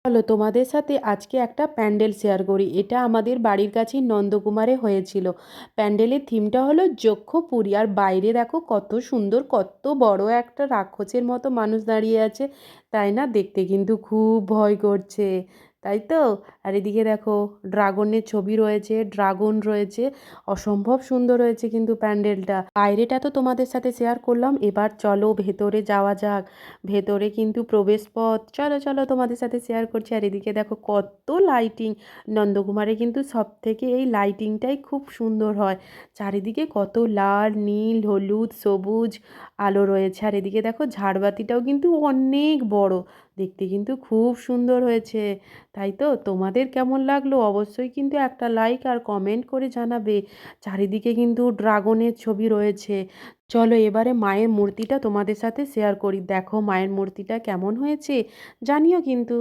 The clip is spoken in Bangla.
চলো তোমাদের সাথে আজকে একটা প্যান্ডেল শেয়ার করি। এটা আমাদের বাড়ির কাছেই নন্দকুমারে হয়েছিল। প্যান্ডেলের থিমটা হলো যক্ষপুরী, আর বাইরে দেখো কত সুন্দর, কত বড় একটা রাক্ষসের মতো মানুষ দাঁড়িয়ে আছে, তাই না? দেখতে কিন্তু খুব ভয় করছে, তাই তো। আর এদিকে দেখো ড্রাগনের ছবি রয়েছে, ড্রাগন রয়েছে, অসম্ভব সুন্দর হয়েছে কিন্তু প্যান্ডেলটা। বাইরেটা তো তোমাদের সাথে শেয়ার করলাম, এবার চলো ভেতরে যাওয়া যাক। ভেতরে কিন্তু প্রবেশ পথ, চলো চলো তোমাদের সাথে শেয়ার করছি। আর এদিকে দেখো কত লাইটিং, নন্দকুমারে কিন্তু সব থেকে এই লাইটিংটাই খুব সুন্দর হয়। চারিদিকে কত লাল, নীল, হলুদ, সবুজ আলো রয়েছে। আর এদিকে দেখো ঝাড়বাতিটাও কিন্তু অনেক বড়, দেখতে কিন্তু খুব সুন্দর হয়েছে। তাই তো, তোমাদের কেমন লাগলো অবশ্যই কিন্তু একটা লাইক আর কমেন্ট করে জানাবে। চারিদিকে কিন্তু ড্রাগনের ছবি রয়েছে। চলো এবারে মায়ের মূর্তিটা তোমাদের সাথে শেয়ার করি, দেখো মায়ের মূর্তিটা কেমন হয়েছে, জানিও কিন্তু।